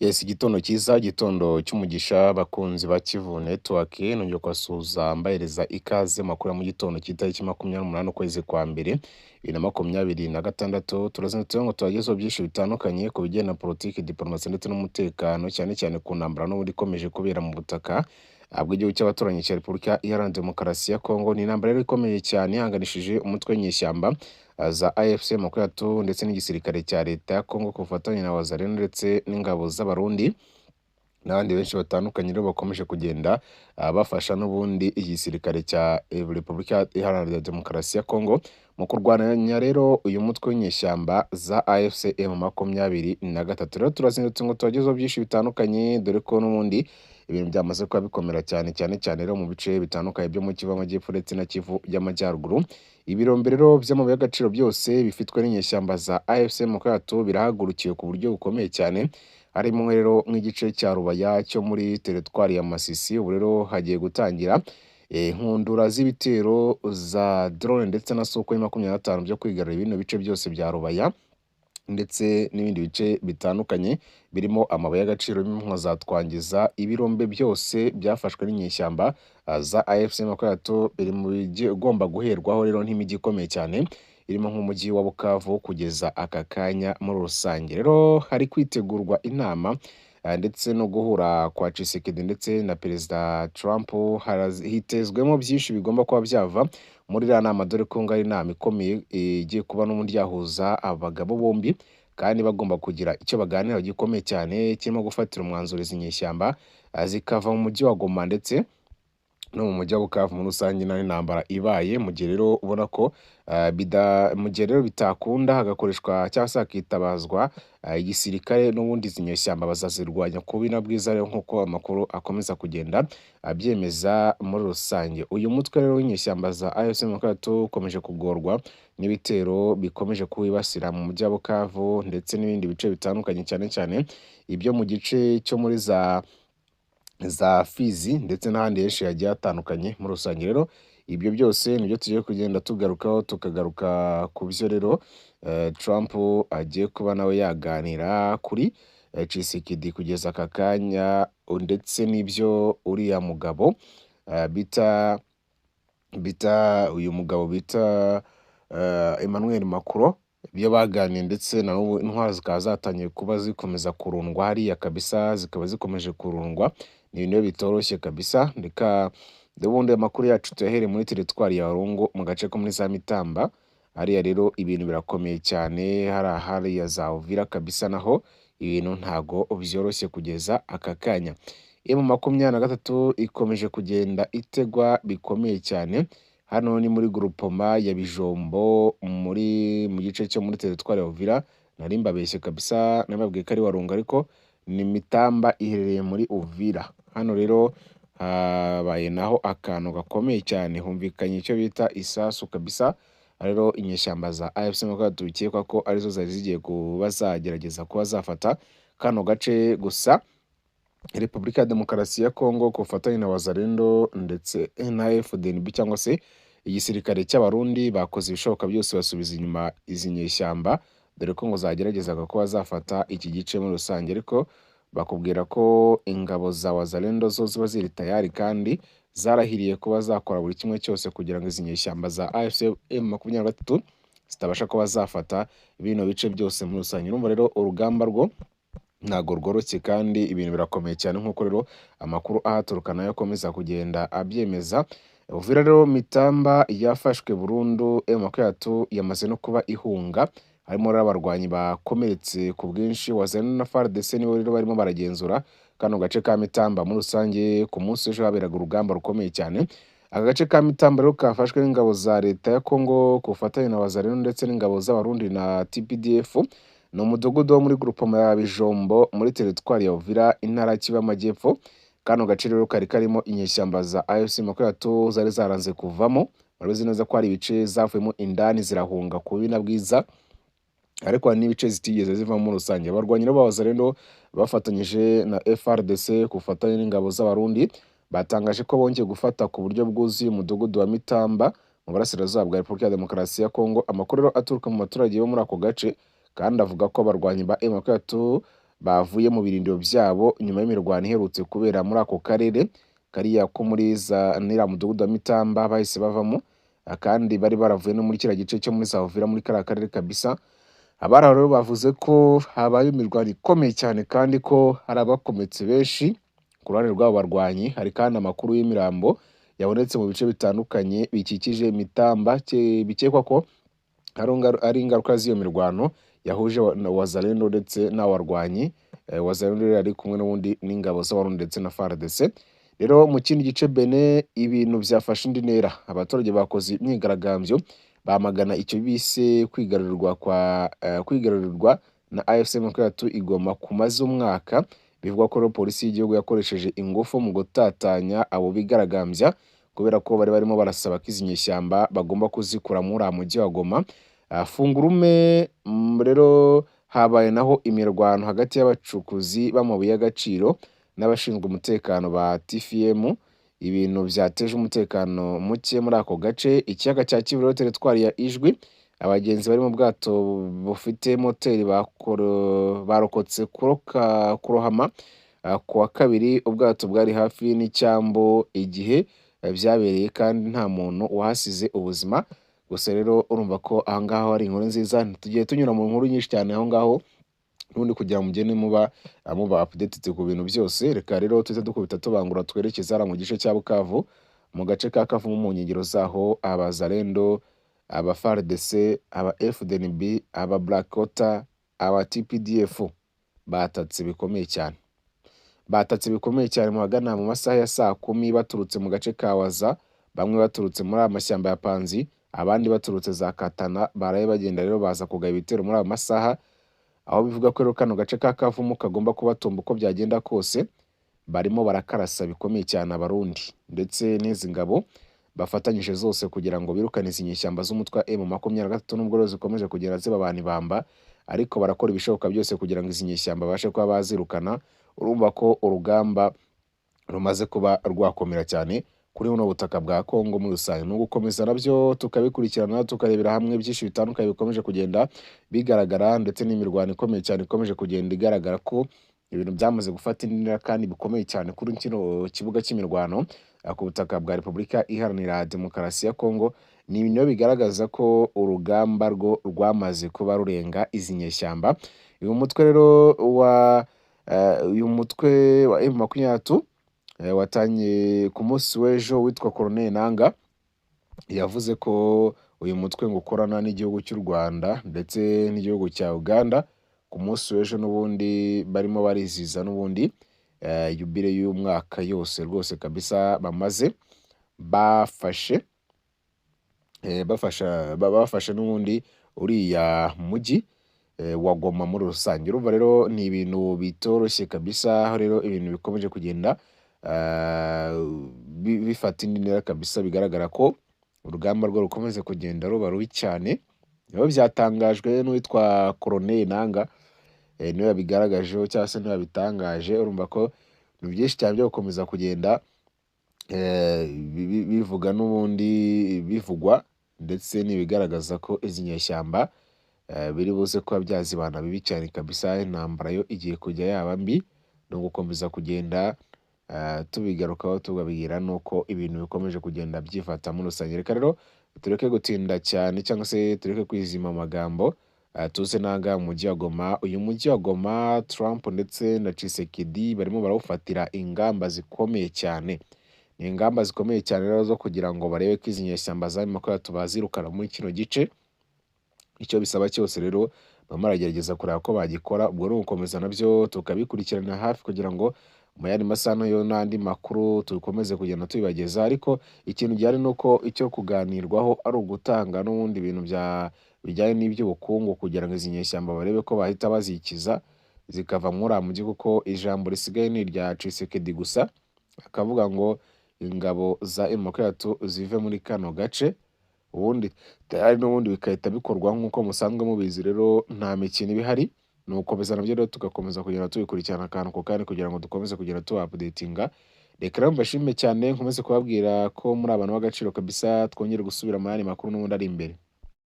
Yes, igitondo cyiza, igitondo cy'umugisha bakunzi ba Kivu Network, nongeye kubasuhuza mbahereza ikaze mu makuru ya mu gitondo cy'itariki 28 ukwezi kwa mbere, 2026. Turazindutse ngo tubagezeho byinshi bitandukanye ku bijyanye na politiki, diplomasi ndetse n'umutekano, cyane cyane ku ntambara n'ubundi ikomeje kubera mu butaka bw'igihugu cy'abaturanyi cya Repubulika Iharanira Demokarasi ya Kongo. Ni intambara rero ikomeye cyane ihanganishije umutwe w'inyeshyamba za AFC Makumyabiri ndetse n'igisirikare cya leta ya Kongo ku bufatanye na Wazalendo ndetse n'ingabo z'Abarundi n'abandi benshi batandukanye rero bakomeje kugenda bafasha n'ubundi igisirikare cya Repubulika Iharanira Demokarasi ya Kongo mu kurwanya rero uyu mutwe w'inyeshyamba za AFC M23. Rero turazindutse ngo tubagezeho byinshi bitandukanye, dore ko n'ubundi ibintu byamaze kuba bikomera cyane rero mu bice bitandukanye byo mu Kivu y'Amajyepfo ndetse na Kivu y'Amajyaruguru. Ibirombe rero by'amabuye y'agaciro byose bifitwe n'inyeshyamba za AFC M23 birahagurukiye ku buryo bukomeye cyane, harimo rero nk'igice cya Rubaya cyo muri teritwari ya Masisi. Ubu rero hagiye gutangira nkundura z'ibitero za drone ndetse na Sukhoi 25 byo kwigarurira bino bice byose bya Rubaya ndetse n'ibindi bice bitandukanye birimo amabuye y'agaciro nka za Twangiza. Ibirombe byose byafashwe n'inyeshyamba za AFC Makumyabiri biri mu bigomba guherwaho rero nk'imijyi ikomeye cyane, irimo nk'umujyi wa Bukavu kugeza aka kanya muri rusange. Rero hari kwitegurwa inama ndetse no guhura kwa Tshisekedi ndetse na Perezida Trump. Hitezwemo byinshi bigomba kuba byava muri iriya nama, dore ko ngo ari inama ikomeye igiye kuba n'ubundi yahuza abagabo bombi, kandi bagomba kugira icyo baganiraho gikomeye cyane, kirimo gufatira umwanzuro izi nyeshyamba zikava mu mujyi wa Goma ndetse no mu mujyi wa Bukavu muri rusange. naho intambara ibaye mu gihe rero ubona ko mu gihe rero bitakunda hagakoreshwa cyangwa se hakitabazwa igisirikare, n'ubundi izi nyeshyamba bazazirwanya ku bina bwiza rero, nk'uko amakuru akomeza kugenda abyemeza muri rusange. Uyu mutwe rero w'inyeshyamba za AFC M23 ukomeje kugorwa n'ibitero bikomeje kuwibasira mu mujyi wa Bukavu ndetse n'ibindi bice bitandukanye, cyane cyane ibyo mu gice cyo muri za Fizi ndetse n'ahandi henshi hagiye hatandukanye muri rusange. Rero ibyo byose nibyo tugiye kugenda tugarukaho, tukagaruka ku byo rero Trump agiye kuba nawe yaganira kuri Tshisekedi kugeza aka kanya, ndetse n'ibyo uriya mugabo uyu mugabo bita Emmanuel Macron ibyo baganiye, ndetse na n'ubu intwaro zikaba zatangiye kuba zikomeza kurundwa hariya kabisa, zikaba zikomeje kurundwa. Ni ibintu bitoroshye kabisa. Reka ubundi amakuru yacu tuyahere muri teritwari ya Walungu mu gace ko muri za Mitamba. Hariya rero ibintu birakomeye cyane, hariya za Uvira kabisa, naho ibintu ntago byoroshye kugeza aka kanya. M23 ikomeje kugenda itegwa bikomeye cyane. Hano ni muri groupement ya Bijombo mu gice cyo muri teritwari ya Uvira. Nari mbabeshye kabisa, nababwiye ko ari Walungu ariko ni Mitamba iherereye muri Uvira. Hano rero habaye naho akantu gakomeye cyane, humvikanye icyo bita isasu kabisa. Rero inyeshyamba za AFC Makumyabiri bikekwa ko arizo zari zigiye kuba zagerageza kuba zafata kano gace, gusa Repubulika ya Demokarasi ya Kongo ku bufatanye na Wazalendo ndetse na FDNB cyangwa se igisirikare cy'Abarundi bakoze ibishoboka byose basubiza inyuma izi nyeshyamba, dore ko ngo zageragezaga kuba zafata iki gice muri rusange, ariko bakubwira ko ingabo za Wazalendo zo ziba ziri tayari kandi zarahiriye kuba zakora buri kimwe cyose kugira ngo izi nyeshyamba za AFC M23 zitabasha kuba zafata bino bice byose muri rusange. Urumva rero urugamba rwo ntago rworoshye kandi ibintu birakomeye cyane, nk'uko rero amakuru ahaturuka nayo akomeza kugenda abyemeza. Uvira rero Mitamba yafashwe burundu, M23 yamaze no kuba ihunga, harimo rero abarwanyi bakomeretse ku bwinshi. Wazalendo na FARDC nibo rero barimo baragenzura kano gace ka Mitamba muri rusange. Ku munsi w'ejo haberaga urugamba rukomeye cyane. Aka gace ka Mitamba rero kafashwe n'ingabo za leta ya Kongo ku bufatanye na Wazalendo ndetse n'ingabo z'Abarundi na TPDF. Ni umudugudu wo muri groupement ya Bijombo muri teritwari ya Uvira, intara ya Kivu y'Amajyepfo. Kano gace rero kari karimo inyeshyamba za AFC Makumyabiri zari zaranze kuvamo. Murabizi neza ko hari ibice zavuyemo indani zirahunga ku bina bwiza, ariko hari n'ibice zitigeze zivamo muri rusange. Abarwanyi b'Abazalendo bafatanyije na FRDC ku bufatanye n'ingabo z'Abarundi batangaje ko bongeye gufata ku buryo bwuzuye umudugudu wa Mitamba mu burasirazuba bwa Repubulika ya Demokarasi ya Kongo. Amakuru rero aturuka mu baturage bo muri ako gace kandi avuga ko abarwanyi ba M23 bavuye mu birindiro byabo nyuma y'imirwano iherutse kubera muri ako karere kariya ko muri za nira mudugudu wa Mitamba bahise bavamo, kandi bari baravuye no muri kiriya gice cyo muri Savuvira muri kariya karere kabisa. Abari aho rero bavuze ko habaye imirwano ikomeye cyane kandi ko hari abakometse benshi ku ruhande rw'abo barwanyi. Hari kandi amakuru y'imirambo yabonetse mu bice bitandukanye bikikije Mitamba bikekwa ko ari ingaruka z'iyo mirwano yahuje Wazalendo ndetse n'abarwanyi. Wazalendo rero ari kumwe n'ubundi n'ingabo z'Abarundi ndetse na FARDC. Rero mu kindi gice Benin ibintu byafashe indi ntera. Abaturage bakoze imyigaragambyo bamagana icyo bise kwigarurirwa na AFC M23 igoma kumaze umwaka. Bivugwa ko polisi y'igihugu yakoresheje ingufu mu gutatanya abo bigaragambya kubera ko bari barimo barasaba ko izi nyeshyamba bagomba kuzikura muri mujyi wa Goma. Fungurume rero habaye naho imirwano hagati y'abacukuzi b'amabuye y'agaciro n'abashinzwe umutekano ba TFM. Ibintu byateje umutekano muke muri ako gace. Ikiyaga cya Kivu rero teritwari ya Ijwi, abagenzi bari mu bwato bufite moteri barokotse kurohama ku wa kabiri. Ubwato bwari hafi n'icyambu igihe byabereye kandi nta muntu wahasize ubuzima. Gusa rero urumva ko aha ngaho ari inkuru nziza. Tugiye tunyura mu nkuru nyinshi cyane aho ngaho n'ubundi kugira ngo mugende muba updated ku bintu byose. Reka rero tuze dukubita tubangura twerekeza mu gice cya Bukavu, mu gace ka Kavumu mu nkengero zaho Abazalendo, aba FARDC, aba FDNB, aba Black Water, aba TPDF batatse bikomeye cyane. Mu magana mu masaha ya saa 10 baturutse mu gace ka Waza, bamwe baturutse muri amashyamba ya Panzi, abandi baturutse za Katana. Baraye bagenda rero baza kugaba ibitero muri aya masaha, aho bivuga ko rero kano gace ka Kavumu kagomba kubatumba uko byagenda kose. Barimo barakarasa bikomeye cyane Abarundi ndetse n'izi ngabo bafatanyije zose kugira ngo birukane izi nyeshyamba z'umutwe wa M23, nubwo rero zikomeje kugera ziba abantu ibamba, ariko barakora ibishoboka byose kugira ngo izi nyeshyamba bashe kuba bazirukana. Urumva ko urugamba rumaze kuba rwakomera cyane kuri buno butaka bwa Kongo muri rusange. No gukomeza nabyo tukabikurikirana tukarebera hamwe byinshi bitandukanye bikomeje kugenda bigaragara, ndetse n'imirwano ikomeye cyane ikomeje kugenda igaragara ko ibintu byamaze gufata intera kandi bikomeye cyane kuri kino kibuga cy'imirwano ku butaka bwa Repubulika Iharanira Demokarasi ya Kongo. Ni ibintu bigaragaza ko urugamba rwo rwamaze kuba rurenga izi nyeshyamba. Uyu mutwe rero wa M23 watanye ku munsi w'ejo witwa Colonel Nanga yavuze ko uyu mutwe ngo ukorana n'igihugu cy'u Rwanda ndetse n'igihugu cya Uganda. Ku munsi w'ejo n'ubundi barimo bariziza n'ubundi yubile y'umwaka yose rwose kabisa bamaze bafashe n'ubundi uriya mujyi wa Goma muri rusange. Urumva rero ni ibintu bitoroshye kabisa, aho rero ibintu bikomeje kugenda bifata indi ntera kabisa. Bigaragara ko urugamba rwo rukomeze kugenda ruba rubi cyane. Niho byatangajwe n'uwitwa Colonel Nanga, niwe yabigaragajeho cyangwa se niwe yabitangaje. Urumva ko ni byinshi cyane byo gukomeza kugenda bivuga n'ubundi bivugwa, ndetse n'ibigaragaza ko izi nyeshyamba biri buze kuba byazibana bibi cyane kabisa. Intambara yo igiye kujya yaba mbi. No gukomeza kugenda tubigarukaho tubabwira nuko ibintu bikomeje kugenda byifata muri rusange. Reka rero tureke gutinda cyane cyangwa se tureke kwizima amagambo, tuze nanga mu mujyi wa Goma. Uyu mujyi wa Goma Trump ndetse na Tshisekedi barimo barawufatira ingamba zikomeye cyane. Ni ingamba zikomeye cyane rero zo kugira ngo barebe ko izi nyeshyamba zarimo ko tubazirukana muri kino gice. Icyo bisaba cyose rero bamwe baragerageza kureba ko bagikora. Ubwo ni ugukomeza nabyo tukabikurikirana hafi kugira ngo mu yandi masaha yo n'andi makuru tukomeze kugenda tubibageza. Ariko ikintu gihari ni uko icyo kuganirwaho ari ugutanga n'ubundi ibintu bijyanye n'iby'ubukungu kugira ngo izi nyeshyamba barebe ko bahita bazikiza zikava muri mujyi, kuko ijambo risigaye ni irya Tshisekedi gusa, akavuga ngo ingabo za M23 zive muri kano gace, ubundi tayari n'ubundi bikahita bikorwa nk'uko musanzwe mubizi. Rero nta mikino ibihari, ni ugukomeza nabyo rero tugakomeza kugenda tubikurikirana akantu ku kandi kugira ngo dukomeze kugenda tuba-updatinga. Reka rero mbashimire cyane, nkomeze kubabwira ko muri abantu b'agaciro kabisa. Twongere gusubira mu yandi makuru n'ubundi ari imbere.